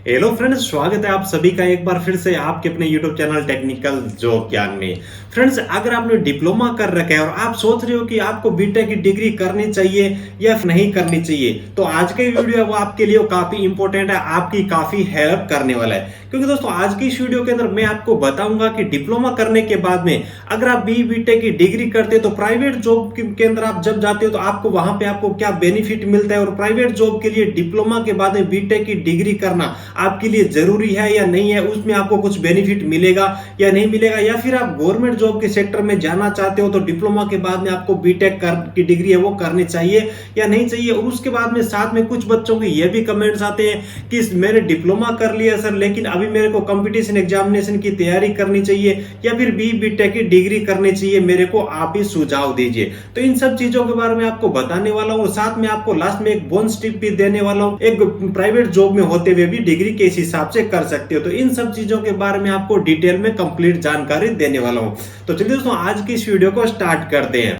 Hello friends, स्वागत है आप सभी का एक बार फिर से आपके अपने यूट्यूब चैनल टेक्निकल जॉब ज्ञान में। फ्रेंड्स, अगर आपने डिप्लोमा कर रखा है और आप सोच रहे हो कि आपको बीटेक की डिग्री करनी चाहिए या नहीं करनी चाहिए, तो आज का वीडियो है वो आपके लिए काफी इंपॉर्टेंट है, आपकी काफी हेल्प करने वाला है। क्योंकि दोस्तों आज की इस वीडियो के अंदर मैं आपको बताऊंगा कि डिप्लोमा करने के बाद में अगर आप बीटेक की डिग्री करते हो तो प्राइवेट जॉब के अंदर आप जब जाते हो तो आपको वहां पे आपको क्या बेनिफिट मिलता है, और प्राइवेट जॉब के लिए डिप्लोमा के बाद में बीटेक की डिग्री करना आपके लिए जरूरी है या नहीं है, उसमें आपको कुछ बेनिफिट मिलेगा या नहीं मिलेगा, या फिर आप गवर्नमेंट जॉब के सेक्टर में जाना चाहते हो तो डिप्लोमा के बाद में आपको बीटेक की डिग्री है वो करनी चाहिए या नहीं चाहिए। और उसके बाद में साथ में कुछ बच्चों के ये भी कमेंट्स आते हैं कि मैंने डिप्लोमा कर लिया सर, लेकिन अभी मेरे को कंपटीशन एग्जामिनेशन की तैयारी करनी चाहिए या फिर बीटेक की डिग्री करनी चाहिए, मेरे को आप ही सुझाव दीजिए। तो इन सब चीजों के बारे में आपको बताने वाला हूं और साथ में आपको लास्ट में एक बोनस टिप भी देने वाला हूं, एक प्राइवेट जॉब में होते हुए भी डिग्री किस हिसाब से कर सकते हो। तो इन सब चीजों के बारे में आपको डिटेल में कंप्लीट जानकारी देने वाला हूं। तो चलिए दोस्तों आज की इस वीडियो को स्टार्ट करते हैं।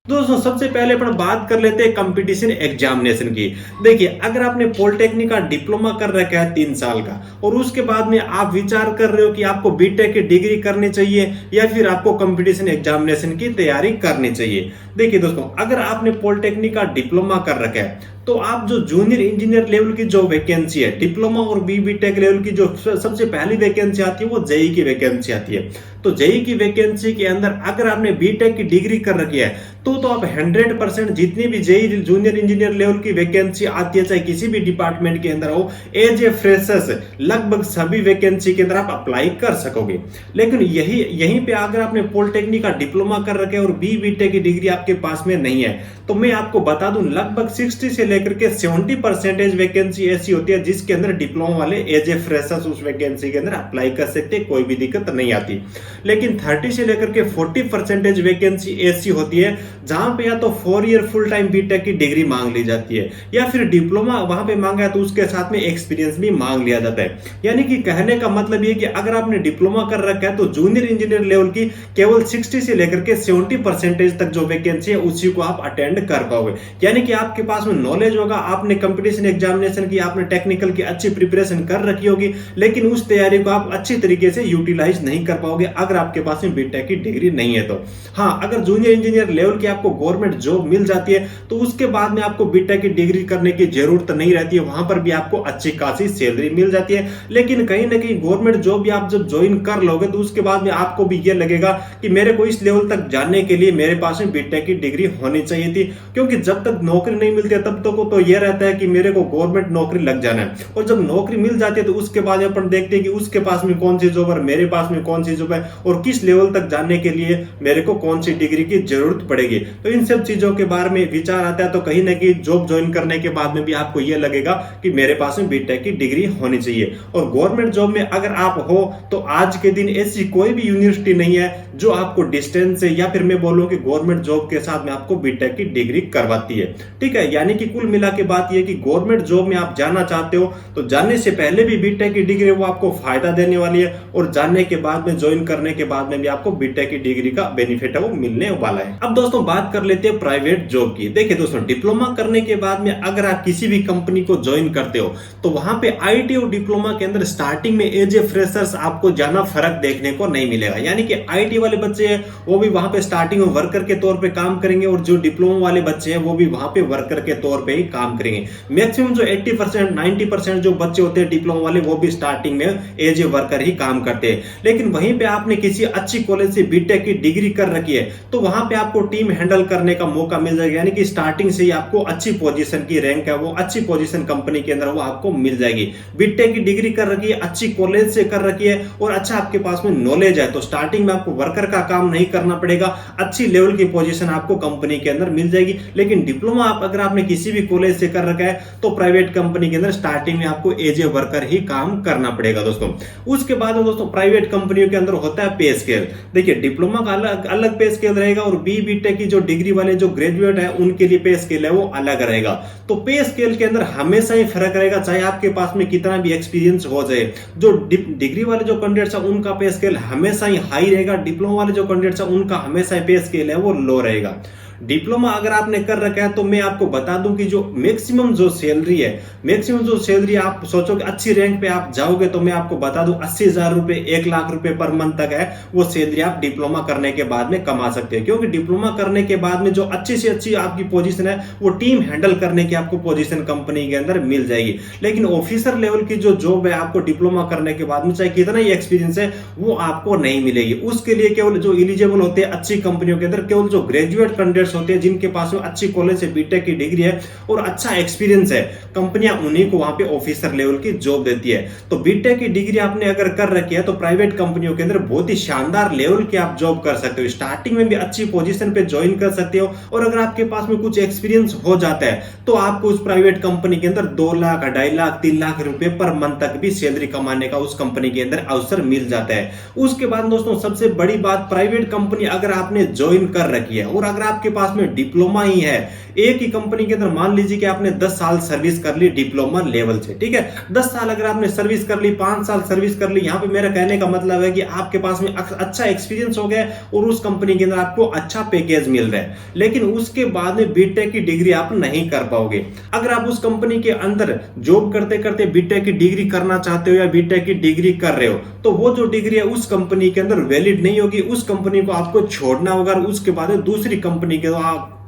दोस्तों सबसे पहले अपन बात कर लेते हैं कंपटीशन एग्जामिनेशन की। देखिए, अगर आपने पॉलिटेक्निक का डिप्लोमा कर रखा है 3 साल का और उसके बाद में आप विचार कर रहे हो कि आपको बीटेक की डिग्री करनी चाहिए या फिर आपको कंपटीशन एग्जामिनेशन की तैयारी करनी चाहिए। देखिए दोस्तों, अगर आपने पॉलिटेक्निक का डिप्लोमा कर रखा है तो आप जो जूनियर इंजीनियर लेवल की जो वैकेंसी है डिप्लोमा और बीटेक लेवल की जो सबसे पहली वैकेंसी आती है वो जेई की वैकेंसी आती है। तो जेई की वैकेंसी के अंदर अगर आपने बीटेक की डिग्री कर रखी है तो आप 100% जितनी भी जेई जूनियर इंजीनियर लेवल की वैकेंसी आती है, चाहे किसी भी डिपार्टमेंट के अंदर हो, एज ए फ्रेशर्स लगभग सभी वैकेंसी के अंदर आप अप्लाई कर सकोगे। लेकिन यहीं पे अगर आपने पॉलिटेक्निक का डिप्लोमा कर रखे और बीटेक की डिग्री आपके पास में नहीं है तो मैं आपको बता दूं लगभग 60 से लेकर के 70% वैकेंसी ऐसी होती है जिसके अंदर डिप्लोमा वाले एज ए फ्रेशर्स उस वैकेंसी के अंदर अप्लाई कर सकते हैं, कोई भी दिक्कत नहीं आती। लेकिन 30 से लेकर के 40% वैकेंसी ऐसी होती है जहां पे या तो 4 ईयर फुल टाइम बीटेक की डिग्री मांग ली जाती है या फिर डिप्लोमा वहां पे मांगा है तो उसके साथ में एक्सपीरियंस भी मांग लिया जाता है। यानी कि कहने का मतलब ये कि अगर आपने डिप्लोमा कर रखा है तो जूनियर इंजीनियर लेवल की केवल 60 से लेकर के 70% तक जो वैकेंसी है उसी को आप अटेंड कर पाओगे। यानी कि आपके पास में नॉलेज होगा, आपने कंपटीशन एग्जामिनेशन की, आपने टेक्निकल की अच्छी प्रिपरेशन कर रखी होगी, लेकिन उस तैयारी को आप अच्छी तरीके से यूटिलाइज नहीं कर पाओगे अगर आपके पास में बीटेक की डिग्री नहीं है तो। हाँ, अगर जूनियर इंजीनियर लेवल की आपको गवर्नमेंट जॉब मिल जाती है तो उसके बाद में आपको बीटेक की डिग्री करने की जरूरत नहीं रहती है, वहां पर भी आपको अच्छी खासी सैलरी मिल जाती है। लेकिन कहीं ना कहीं गवर्नमेंट जॉब भी आप जब ज्वाइन कर लोगे तो उसके बाद में आपको भी ये लगेगा कि मेरे को इस लेवल तक जाने के लिए मेरे पास में बीटेक की डिग्री होनी चाहिए थी, क्योंकि जब तक नौकरी नहीं मिलती है तब तक तो यह रहता है कि मेरे को गवर्नमेंट नौकरी लग जाना है। और जब नौकरी मिल जाती है तो उसके बाद अपन देखते हैं कि उसके पास में कौन सी जॉब है, मेरे पास में कौन सी जॉब है और किस लेवल तक जाने के लिए मेरे को कौन सी डिग्री की जरूरत पड़ेगी। तो इन सब चीजों के बारे में विचार आता है तो कहीं ना कहीं जॉब ज्वाइन करने के बाद में भी आपको यह लगेगा कि मेरे पास में बीटेक की डिग्री होनी चाहिए। और गवर्नमेंट जॉब में अगर आप हो तो आज के दिन ऐसी कोई भी यूनिवर्सिटी नहीं है जो आपको डिस्टेंस से या फिर मैं बोलूं कि गवर्नमेंट जॉब के साथ में आपको बीटेक की डिग्री करवाती है। ठीक है, यानी कि कुल मिला के बात यह कि गवर्नमेंट जॉब में आप जाना चाहते हो तो जाने से पहले भी बीटेक की डिग्री वो आपको फायदा देने वाली है, और जाने के बाद में ज्वाइन करने के बाद में भी आपको बीटेक की डिग्री का बेनिफिट है वो मिलने वाला है। अब दोस्तों बात कर लेते हैं प्राइवेट जॉब की। देखिए दोस्तों, डिप्लोमा करने के बाद में अगर आप किसी भी कंपनी को ज्वाइन करते हो तो वहां पे आईटी और डिप्लोमा के अंदर स्टार्टिंग में एज ए फ्रेशर्स आपको ज्यादा फर्क देखने को नहीं मिलेगा। यानी कि आईटी वाले बच्चे हैं वो भी वहां पे स्टार्टिंग में वर्कर के तौर पे काम करेंगे और जो डिप्लोमा वाले बच्चे हैं वो भी वहां पे वर्कर के तौर पे ही काम करेंगे। मैक्सिमम जो 80% 90% जो बच्चे होते हैं डिप्लोमा वाले वो भी स्टार्टिंग में एज ए वर्कर ही काम करते हैं। लेकिन वहीं पे आपने किसी अच्छी कॉलेज से बीटेक की डिग्री कर रखी है तो वहां पे आपको टीम हैंडल करने का मौका मिल जाएगा। यानी कि स्टार्टिंग से ही आपको अच्छी पोजीशन की रैंक है वो अच्छी पोजीशन कंपनी के अंदर वो आपको मिल जाएगी। बीटेक की डिग्री कर रखी है, अच्छी कॉलेज से कर रखी है और अच्छा आपके पास में नॉलेज है तो स्टार्टिंग में आपको वर्कर का काम नहीं करना पड़ेगा, अच्छी लेवल की पोजीशन आपको कंपनी के अंदर मिल जाएगी। लेकिन डिप्लोमा अगर आपने किसी भी कॉलेज से कर रखा है तो प्राइवेट कंपनी के अंदर स्टार्टिंग में आपको एज ए वर्कर ही काम करना पड़ेगा दोस्तों। उसके बाद दोस्तों प्राइवेट कंपनियों के अंदर होता है पे स्केल। देखिए, डिप्लोमा का अलग पे स्केल रहेगा और बीटेक की जो डिग्री वाले जो ग्रेजुएट है उनके लिए पे स्केल है वो अलग रहेगा। तो पे स्केल के अंदर हमेशा ही फर्क रहेगा, चाहे आपके पास में कितना भी एक्सपीरियंस हो जाए। जो डिग्री वाले जो कैंडिडेट्स है उनका पे स्केल हमेशा ही हाई रहेगा, डिप्लोमा वाले जो कैंडिडेट्स है उनका हमेशा पे स्केल है वो लो रहेगा। डिप्लोमा अगर आपने कर रखा है तो मैं आपको बता दूं कि जो मैक्सिमम जो सैलरी है, मैक्सिमम जो सैलरी आप सोचोगे अच्छी रैंक पे आप जाओगे तो मैं आपको बता दूं 80,000 रुपए 1 लाख रुपए पर मंथ तक है वो सैलरी आप डिप्लोमा करने के बाद में कमा सकते हैं। क्योंकि डिप्लोमा करने के बाद में जो अच्छी से अच्छी आपकी पोजीशन है वो टीम हैंडल करने की आपको पोजीशन कंपनी के अंदर मिल जाएगी। लेकिन ऑफिसर लेवल की जो जॉब है आपको डिप्लोमा करने के बाद में चाहे कितना ही एक्सपीरियंस है वो आपको नहीं मिलेगी। उसके लिए केवल जो एलिजिबल होते हैं अच्छी कंपनियों के अंदर केवल जो ग्रेजुएट कैंडिडेट्स होते हैं जिनके पास में अच्छी कॉलेज से बीटेक की डिग्री है और अच्छा एक्सपीरियंस है, कंपनियां उन्हीं को वहां पे ऑफिसर लेवल की जॉब देती है। तो बीटेक की डिग्री आपने अगर कर रखी है तो प्राइवेट कंपनियों के अंदर बहुत ही शानदार लेवल की आप जॉब कर सकते हो, स्टार्टिंग में भी अच्छी पोजीशन पे ज्वाइन कर सकते हो और अगर आपके पास में कुछ एक्सपीरियंस हो जाता है तो आपको उस प्राइवेट कंपनी के अंदर 2 लाख 2.5 लाख 3 लाख रुपए पर मंथ तक भी सैलरी कमाने का उस कंपनी के अंदर अवसर मिल जाता है। उसके बाद दोस्तों सबसे बड़ी बात, प्राइवेट कंपनी अगर आपने ज्वाइन कर रखी है और अगर आपके पास में डिप्लोमा ही है, एक ही कंपनी के अंदर मान लीजिए कि आपने 10 साल सर्विस कर ली डिप्लोमा लेवल से, ठीक है, 10 साल अगर आपने सर्विस कर ली, 5 साल सर्विस कर ली, यहां पे मेरा कहने का मतलब है कि आपके पास में अच्छा एक्सपीरियंस हो गया और उस कंपनी के अंदर आपको अच्छा पैकेज मिल रहा है, लेकिन उसके बाद में बीटेक की डिग्री आप नहीं कर पाओगे। अगर आप उस कंपनी के अंदर जॉब करते करते बीटेक की डिग्री करना चाहते हो या बीटेक की डिग्री कर रहे हो तो वो जो डिग्री है उस कंपनी के अंदर वैलिड नहीं होगी, उस कंपनी को आपको छोड़ना होगा और उसके बाद दूसरी कंपनी के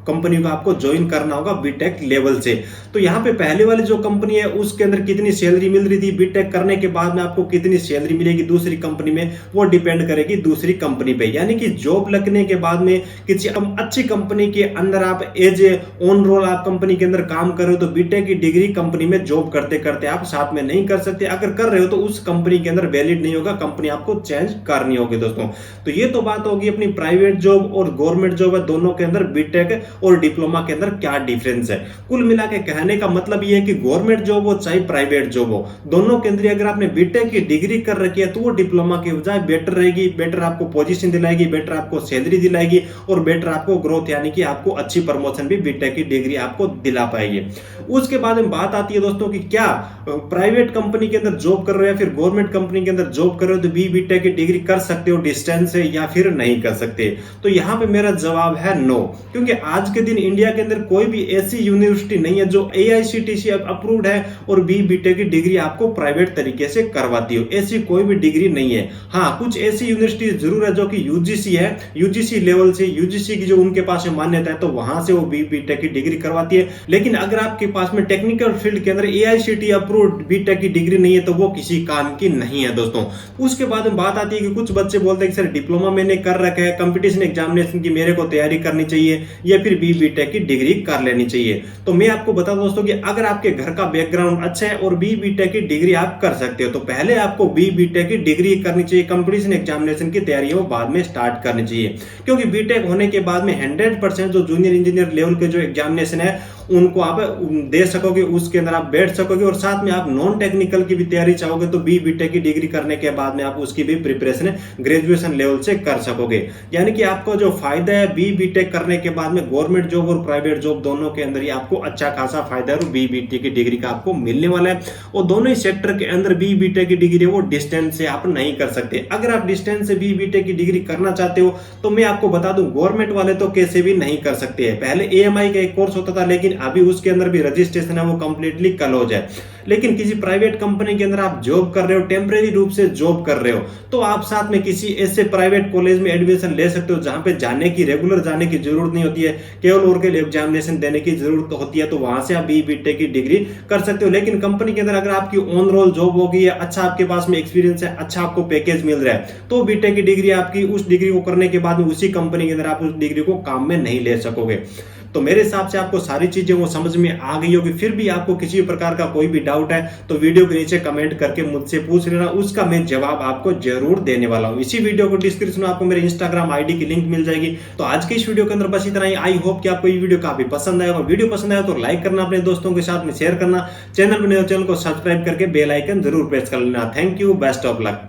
कंपनी को आपको ज्वाइन करना होगा बीटेक लेवल से। तो यहाँ पे पहले वाली जो कंपनी है उसके अंदर कितनी सैलरी मिल रही थी, बीटेक करने के बाद में आपको कितनी सैलरी मिलेगी दूसरी कंपनी में, वो डिपेंड करेगी दूसरी कंपनी पे। यानी कि जॉब लगने के बाद में किसी अच्छी कंपनी के अंदर आप एज ए ऑन रोल आप कंपनी के अंदर काम कर रहे हो तो बीटेक की डिग्री कंपनी में जॉब करते करते आप साथ में नहीं कर सकते। अगर कर रहे हो तो उस कंपनी के अंदर वैलिड नहीं होगा, कंपनी आपको चेंज करनी होगी दोस्तों। तो ये तो बात होगी अपनी प्राइवेट जॉब और गवर्नमेंट जॉब है दोनों के अंदर बीटेक और डिप्लोमा के अंदर क्या डिफरेंस है। कुल मिला के कहने का मतलब यह है कि गवर्नमेंट जॉब हो चाहे प्राइवेट जॉब हो, दोनों के अंदर अगर आपने बीटेक की डिग्री कर रखी है तो वो डिप्लोमा के बजाय बेटर रहेगी, बेटर आपको पोजीशन दिलाएगी, बेटर आपको सैलरी दिलाएगी और बेटर आपको ग्रोथ यानी कि आपको अच्छी प्रमोशन भी बीटेक की डिग्री आपको दिला पाएगी। उसके बाद में बात आती है दोस्तों कि क्या प्राइवेट कंपनी के अंदर जॉब कर रहे हो या फिर गवर्नमेंट कंपनी के अंदर जॉब कर रहे हो तो बीटेक की डिग्री कर सकते हो डिस्टेंस से या फिर नहीं कर सकते। तो यहां पे मेरा जवाब है नो, क्योंकि आज के दिन इंडिया के अंदर कोई भी ऐसी यूनिवर्सिटी नहीं है जो AICTC अप्रूव्ड है और बीटेक की डिग्री आपको प्राइवेट तरीके से करवाती हो, ऐसी कोई भी डिग्री नहीं है। हाँ, कुछ ऐसी यूनिवर्सिटी जरूर है जो कि यूजीसी है, यूजीसी लेवल से, यूजीसी की जो उनके पास मान्यता है तो वहां से वो बीटेक की डिग्री करवाती है। लेकिन अगर आपके पास में टेक्निकल फील्ड के अंदर AICTE अप्रूव्ड बीटेक की डिग्री नहीं है तो वो किसी काम की नहीं है दोस्तों। उसके बाद में बात आती है कि कुछ बच्चे बोलते हैं कि सर डिप्लोमा मैंने कर रखा है, कंपटीशन एग्जामिनेशन की मेरे को तैयारी करनी चाहिए या फिर बीटेक की डिग्री कर लेनी चाहिए। तो मैं आपको बता दूं दोस्तों कि अगर आपके घर का बैकग्राउंड अच्छा है और बीटेक की डिग्री आप कर सकते हो तो पहले आपको बीटेक की डिग्री करनी चाहिए, कंपटीशन एग्जामिनेशन की तैयारी वो बाद में स्टार्ट करनी चाहिए। क्योंकि बीटेक होने के बाद में 100% जो जूनियर इंजीनियर लेवल के जो एग्जामिनेशन है उनको आप दे सकोगे, उसके अंदर आप बैठ सकोगे और साथ में आप नॉन टेक्निकल की भी तैयारी चाहोगे तो बीटेक की डिग्री करने के बाद में आप उसकी भी प्रिपरेशन ग्रेजुएशन लेवल से कर सकोगे। यानी कि आपको जो फायदा है बीटेक करने के बाद में गवर्नमेंट जॉब और प्राइवेट जॉब दोनों के अंदर ही आपको अच्छा खासा फायदा है और बीटेक की डिग्री का आपको मिलने वाला है। और दोनों ही सेक्टर के अंदर बीटेक की डिग्री है वो डिस्टेंस से आप नहीं कर सकते। अगर आप डिस्टेंस से बीटेक की डिग्री करना चाहते हो तो मैं आपको बता दूं गवर्नमेंट वाले तो कैसे भी नहीं कर सकते हैं। पहले AMI का एक कोर्स होता था लेकिन अभी उसके अंदर भी रजिस्ट्रेशन है वो कंप्लीटली क्लोज है। लेकिन किसी प्राइवेट कंपनी के अंदर आप जॉब कर रहे हो, टेम्परेरी रूप से जॉब कर रहे हो तो आप साथ में किसी ऐसे प्राइवेट कॉलेज में एडमिशन ले सकते हो जहां पे जाने की रेगुलर जाने की जरूरत नहीं होती है, केवल और के लिए एग्जामिनेशन देने की जरूरत होती है, तो वहां से आप बीटेक की डिग्री कर सकते हो। लेकिन कंपनी के अंदर अगर आपकी ऑन रोल जॉब होगी या अच्छा आपके पास में एक्सपीरियंस है, अच्छा आपको पैकेज मिल रहा है तो बीटेक की डिग्री आपकी उस डिग्री को करने के बाद में उसी कंपनी के अंदर आप उस डिग्री को काम में नहीं ले सकोगे। तो मेरे हिसाब से आपको सारी चीजें वो समझ में आ गई होगी। फिर भी आपको किसी प्रकार का कोई भी डाउट है तो वीडियो के नीचे कमेंट करके मुझसे पूछ लेना, उसका मैं जवाब आपको जरूर देने वाला हूं। इसी वीडियो को डिस्क्रिप्शन में आपको मेरे इंस्टाग्राम आईडी की लिंक मिल जाएगी। तो आज के इस वीडियो के अंदर बस इतना ही। आई होप कि आपको ये वीडियो काफी पसंद आएगा। वीडियो पसंद आया तो लाइक करना, अपने दोस्तों के साथ में शेयर करना, चैनल पर नए हो चैनल को सब्सक्राइब करके बेल आइकन जरूर प्रेस कर लेना। Thank you, best of luck.